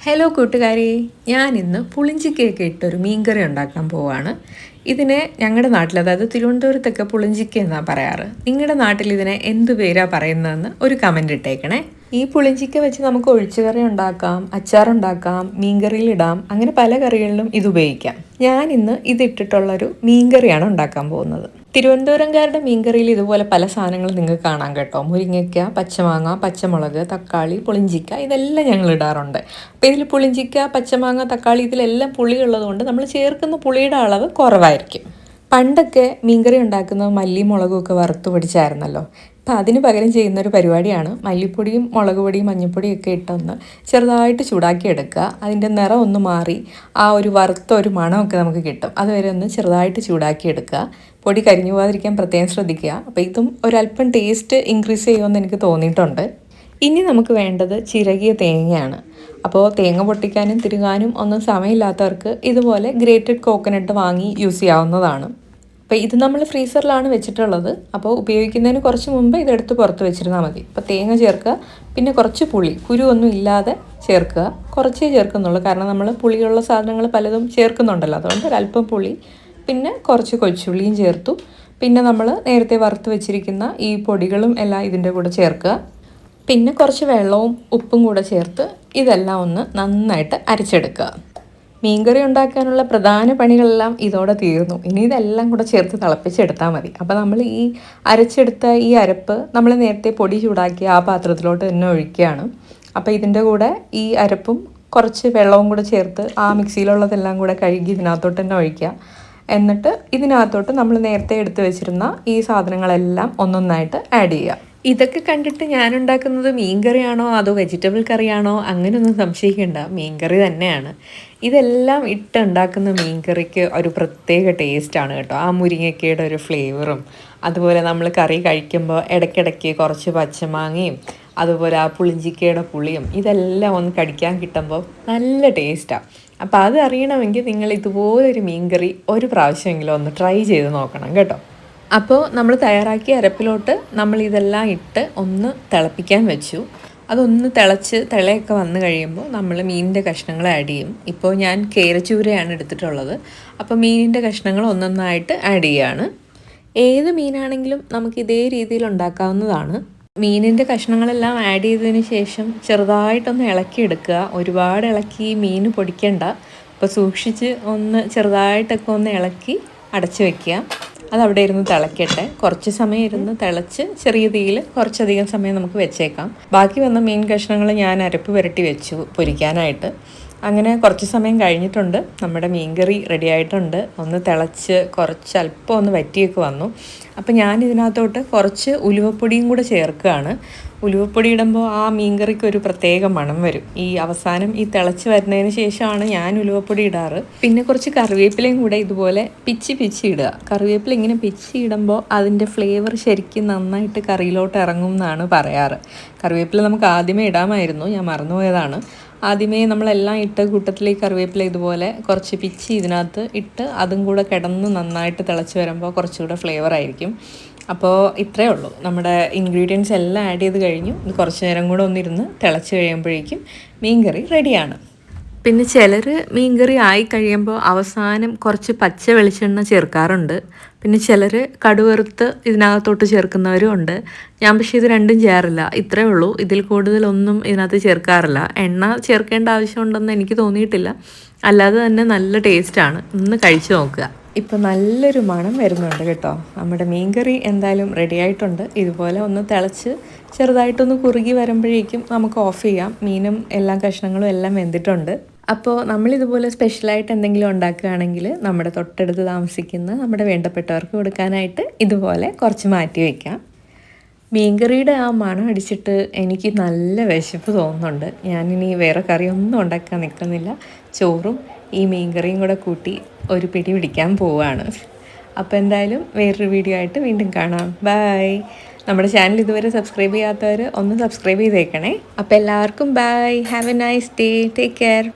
Hello കൂട്ടുകാരി, ഞാനിന്ന് പുളിഞ്ചിക്കയൊക്കെ ഇട്ടൊരു മീൻകറി ഉണ്ടാക്കാൻ പോവാണ്. ഇതിനെ ഞങ്ങളുടെ നാട്ടിൽ, അതായത് തിരുവനന്തപുരത്തൊക്കെ പുളിഞ്ചിക്ക എന്നാണ് പറയാറ്. നിങ്ങളുടെ നാട്ടിൽ ഇതിനെ എന്ത് പേരാ പറയുന്നതെന്ന് ഒരു കമൻ്റ് ഇട്ടേക്കണേ. ഈ പുളിഞ്ചിക്ക വെച്ച് നമുക്ക് ഒഴിച്ചുകറി ഉണ്ടാക്കാം, അച്ചാറുണ്ടാക്കാം, മീൻകറിയിലിടാം, അങ്ങനെ പല കറികളിലും ഇത് ഉപയോഗിക്കാം. ഞാനിന്ന് ഇതിട്ടിട്ടുള്ളൊരു മീൻകറിയാണ് ഉണ്ടാക്കാൻ പോകുന്നത്. തിരുവനന്തപുരംകാരുടെ മീൻകറിയിൽ ഇതുപോലെ പല സാധനങ്ങളും നിങ്ങൾക്ക് കാണാം കേട്ടോ. മുരിങ്ങയ്ക്ക, പച്ചമാങ്ങ, പച്ചമുളക്, തക്കാളി, പുളിഞ്ചിക്ക, ഇതെല്ലാം ഞങ്ങൾ ഇടാറുണ്ട്. അപ്പോൾ ഇതിൽ പുളിഞ്ചിക്ക, പച്ചമാങ്ങ, തക്കാളി ഇതിലെല്ലാം പുളിയുള്ളത് കൊണ്ട് നമ്മൾ ചേർക്കുന്ന പുളിയുടെ അളവ് കുറവായിരിക്കും. പണ്ടൊക്കെ മീൻകറി ഉണ്ടാക്കുന്നത് മല്ലിയും മുളകും ഒക്കെ വറുത്ത് പൊടിച്ചായിരുന്നല്ലോ. അപ്പം അതിന് പകരം ചെയ്യുന്നൊരു പരിപാടിയാണ് മല്ലിപ്പൊടിയും മുളക് പൊടിയും മഞ്ഞൾപ്പൊടിയും ഒക്കെ ഇട്ടൊന്ന് ചെറുതായിട്ട് ചൂടാക്കി എടുക്കുക. അതിൻ്റെ നിറം ഒന്ന് മാറി ആ ഒരു വറുത്ത ഒരു മണമൊക്കെ നമുക്ക് കിട്ടും. അതുവരെ ഒന്ന് ചെറുതായിട്ട് ചൂടാക്കി എടുക്കുക. പൊടി കരിഞ്ഞു പോകാതിരിക്കാൻ പ്രത്യേകം ശ്രദ്ധിക്കുക. അപ്പോൾ ഇതും ഒരല്പം ടേസ്റ്റ് ഇൻക്രീസ് ചെയ്യുമെന്ന് എനിക്ക് തോന്നിയിട്ടുണ്ട്. ഇനി നമുക്ക് വേണ്ടത് ചിരകിയ തേങ്ങയാണ്. അപ്പോൾ തേങ്ങ പൊട്ടിക്കാനും തിരുകാനും ഒന്നും സമയമില്ലാത്തവർക്ക് ഇതുപോലെ ഗ്രേറ്റഡ് കോക്കനട്ട് വാങ്ങി യൂസ് ചെയ്യാവുന്നതാണ്. അപ്പോൾ ഇത് നമ്മൾ ഫ്രീസറിലാണ് വെച്ചിട്ടുള്ളത്. അപ്പോൾ ഉപയോഗിക്കുന്നതിന് കുറച്ച് മുമ്പ് ഇതെടുത്ത് പുറത്ത് വെച്ചിരുന്നാൽ മതി. അപ്പോൾ തേങ്ങ ചേർക്കുക, പിന്നെ കുറച്ച് പുളി, കുരു ഒന്നും ഇല്ലാതെ ചേർക്കുക. കുറച്ചേ ചേർക്കുന്നുള്ളൂ, കാരണം നമ്മൾ പുളിയുള്ള സാധനങ്ങൾ പലതും ചേർക്കുന്നുണ്ടല്ലോ. അതുകൊണ്ട് ഒരല്പം പുളി, പിന്നെ കുറച്ച് കൊച്ചുള്ളിയും ചേർത്തു. പിന്നെ നമ്മൾ നേരത്തെ വറുത്ത് വെച്ചിരിക്കുന്ന ഈ പൊടികളും എല്ലാം ഇതിൻ്റെ കൂടെ ചേർക്കുക. പിന്നെ കുറച്ച് വെള്ളവും ഉപ്പും കൂടെ ചേർത്ത് ഇതെല്ലാം ഒന്ന് നന്നായിട്ട് അരച്ചെടുക്കുക. മീൻകറി ഉണ്ടാക്കാനുള്ള പ്രധാന പണികളെല്ലാം ഇതോടെ തീർന്നു. ഇനി ഇതെല്ലാം കൂടെ ചേർത്ത് തിളപ്പിച്ചെടുത്താൽ മതി. അപ്പോൾ നമ്മൾ ഈ അരച്ചെടുത്ത ഈ അരപ്പ് നമ്മൾ നേരത്തെ പൊടി ചൂടാക്കി ആ പാത്രത്തിലോട്ട് തന്നെ ഒഴിക്കുകയാണ്. അപ്പോൾ ഇതിൻ്റെ കൂടെ ഈ അരപ്പും കുറച്ച് വെള്ളവും കൂടെ ചേർത്ത് ആ മിക്സിയിലുള്ളതെല്ലാം കൂടെ കഴുകി ഇതിനകത്തോട്ട് തന്നെ ഒഴിക്കുക. എന്നിട്ട് ഇതിനകത്തോട്ട് നമ്മൾ നേരത്തെ എടുത്ത് വെച്ചിരുന്ന ഈ സാധനങ്ങളെല്ലാം ഒന്നൊന്നായിട്ട് ആഡ് ചെയ്യുക. ഇതൊക്കെ കണ്ടിട്ട് ഞാനുണ്ടാക്കുന്നത് മീൻ കറിയാണോ അതോ വെജിറ്റബിൾ കറിയാണോ അങ്ങനെയൊന്നും സംശയിക്കേണ്ട, മീൻ കറി തന്നെയാണ്. ഇതെല്ലാം ഇട്ടുണ്ടാക്കുന്ന മീൻ കറിക്ക് ഒരു പ്രത്യേക ടേസ്റ്റാണ് കേട്ടോ. ആ മുരിങ്ങയ്ക്കയുടെ ഒരു ഫ്ലേവറും, അതുപോലെ നമ്മൾ കറി കഴിക്കുമ്പോൾ ഇടയ്ക്കിടയ്ക്ക് കുറച്ച് പച്ചമാങ്ങയും അതുപോലെ ആ പുളിഞ്ചിക്കയുടെ പുളിയും ഇതെല്ലാം ഒന്ന് കടിക്കാൻ കിട്ടുമ്പോൾ നല്ല ടേസ്റ്റാണ്. അപ്പോൾ അത് അറിയണമെങ്കിൽ നിങ്ങൾ ഇതുപോലൊരു മീൻ കറി ഒരു പ്രാവശ്യമെങ്കിലും ഒന്ന് ട്രൈ ചെയ്ത് നോക്കണം കേട്ടോ. അപ്പോൾ നമ്മൾ തയ്യാറാക്കിയ അരപ്പിലോട്ട് നമ്മൾ ഇതെല്ലാം ഇട്ട് ഒന്ന് തിളപ്പിക്കാൻ വെച്ചു. അതൊന്ന് തിളയൊക്കെ വന്നു കഴിയുമ്പോൾ നമ്മൾ മീനിൻ്റെ കഷ്ണങ്ങൾ ആഡ് ചെയ്യും. ഇപ്പോൾ ഞാൻ കേരച്ചൂരയാണ് എടുത്തിട്ടുള്ളത്. അപ്പോൾ മീനിൻ്റെ കഷ്ണങ്ങൾ ഒന്നൊന്നായിട്ട് ആഡ് ചെയ്യുകയാണ്. ഏത് മീനാണെങ്കിലും നമുക്ക് ഇതേ രീതിയിൽ ഉണ്ടാക്കാവുന്നതാണ്. മീനിൻ്റെ കഷ്ണങ്ങളെല്ലാം ആഡ് ചെയ്തതിന് ശേഷം ചെറുതായിട്ടൊന്ന് ഇളക്കിയെടുക്കുക. ഒരുപാട് ഇളക്കി മീൻ പൊടിക്കണ്ട. അപ്പോൾ സൂക്ഷിച്ച് ഒന്ന് ചെറുതായിട്ടൊക്കെ ഒന്ന് ഇളക്കി അടച്ചു വയ്ക്കുക. അതവിടെ ഇരുന്ന് തിളയ്ക്കട്ടെ. കുറച്ച് സമയം ഇരുന്ന് തിളച്ച് ചെറിയ തീയിൽ കുറച്ചധികം സമയം നമുക്ക് വെച്ചേക്കാം. ബാക്കി വന്ന മീൻ കഷ്ണങ്ങൾ ഞാൻ അരപ്പ് പുരട്ടി വെച്ചു പൊരിക്കാനായിട്ട്. അങ്ങനെ കുറച്ച് സമയം കഴിഞ്ഞിട്ടുണ്ട്. നമ്മുടെ മീൻകറി റെഡി ആയിട്ടുണ്ട്. ഒന്ന് തിളച്ച് കുറച്ച് അല്പം ഒന്ന് വറ്റിയൊക്കെ വന്നു. അപ്പോൾ ഞാൻ ഇതിനകത്തോട്ട് കുറച്ച് ഉലുവപ്പൊടിയും കൂടെ ചേർക്കുകയാണ്. ഉലുവപ്പൊടി ഇടുമ്പോൾ ആ മീൻകറിക്ക് ഒരു പ്രത്യേക മണം വരും. ഈ അവസാനം ഈ തിളച്ച് വരുന്നതിന് ശേഷമാണ് ഞാൻ ഉലുവപ്പൊടി ഇടാറ്. പിന്നെ കുറച്ച് കറിവേപ്പിലയും കൂടെ ഇതുപോലെ പിച്ചി ഇടുക. കറിവേപ്പില ഇങ്ങനെ പിച്ചി ഇടുമ്പോൾ അതിൻ്റെ ഫ്ലേവർ ശരിക്കും നന്നായിട്ട് കറിയിലോട്ട് ഇറങ്ങും എന്നാണ് പറയാറ്. കറിവേപ്പില നമുക്ക് ആദ്യമേ ഇടാമായിരുന്നു, ഞാൻ മറന്നുപോയതാണ്. ആദ്യമേ നമ്മളെല്ലാം ഇട്ട കൂട്ടത്തിലേക്ക് കറിവേപ്പില ഇതുപോലെ കുറച്ച് പിച്ചി ഇതിനകത്ത് ഇട്ട് അതും കൂടെ കിടന്ന് നന്നായിട്ട് തിളച്ച് വരുമ്പോൾ കുറച്ചുകൂടെ ഫ്ലേവർ ആയിരിക്കും. അപ്പോൾ ഇത്രയേ ഉള്ളൂ. നമ്മുടെ ഇൻഗ്രീഡിയൻസ് എല്ലാം ആഡ് ചെയ്ത് കഴിഞ്ഞു. ഇത് കുറച്ച് നേരം കൂടെ ഒന്നിരുന്ന് തിളച്ച് കഴിയുമ്പോഴേക്കും മീൻകറി റെഡിയാണ്. പിന്നെ ചിലർ മീൻകറി ആയി കഴിയുമ്പോൾ അവസാനം കുറച്ച് പച്ച വെളിച്ചെണ്ണ ചേർക്കാറുണ്ട്. പിന്നെ ചിലർ കടുവറുത്ത് ഇതിനകത്തോട്ട് ചേർക്കുന്നവരും ഉണ്ട്. ഞാൻ പക്ഷേ ഇത് രണ്ടും ചേരില്ല. ഇത്രയേ ഉള്ളൂ. ഇതിൽ കൂടുതലൊന്നും ഇതിനകത്ത് ചേർക്കാറില്ല. എണ്ണ ചേർക്കേണ്ട ആവശ്യമുണ്ടെന്ന് എനിക്ക് തോന്നിയിട്ടില്ല. അല്ലാതെ തന്നെ നല്ല ടേസ്റ്റാണ്. ഒന്ന് കഴിച്ചു നോക്കുക. ഇപ്പോൾ നല്ലൊരു മണം വരുന്നുണ്ട് കേട്ടോ. നമ്മുടെ മീൻകറി എന്തായാലും റെഡി ആയിട്ടുണ്ട്. ഇതുപോലെ ഒന്ന് തിളച്ച് ചെറുതായിട്ടൊന്ന് കുറുകി വരുമ്പോഴേക്കും നമുക്ക് ഓഫ് ചെയ്യാം. മീനും എല്ലാ കഷ്ണങ്ങളും എല്ലാം വെന്തിട്ടുണ്ട്. അപ്പോൾ നമ്മളിതുപോലെ സ്പെഷ്യലായിട്ട് എന്തെങ്കിലും ഉണ്ടാക്കുകയാണെങ്കിൽ നമ്മുടെ തൊട്ടടുത്ത് താമസിക്കുന്ന നമ്മുടെ വേണ്ടപ്പെട്ടവർക്ക് കൊടുക്കാനായിട്ട് ഇതുപോലെ കുറച്ച് മാറ്റി വയ്ക്കാം. മീൻകറിയുടെ ആ മണം അടിച്ചിട്ട് എനിക്ക് നല്ല വിശപ്പ് തോന്നുന്നുണ്ട്. ഞാനിനി വേറെ കറിയൊന്നും ഉണ്ടാക്കാൻ നിൽക്കുന്നില്ല. ചോറും ഈ മീൻകറിയും കൂടെ കൂട്ടി ഒരു പിടി പിടിക്കാൻ പോവുകയാണ്. അപ്പോൾ എന്തായാലും വേറൊരു വീഡിയോ ആയിട്ട് വീണ്ടും കാണാം. ബൈ. നമ്മുടെ ചാനൽ ഇതുവരെ സബ്സ്ക്രൈബ് ചെയ്യാത്തവർ ഒന്ന് സബ്സ്ക്രൈബ് ചെയ്തേക്കണേ. അപ്പോൾ എല്ലാവർക്കും bye. Have a nice day. Take care.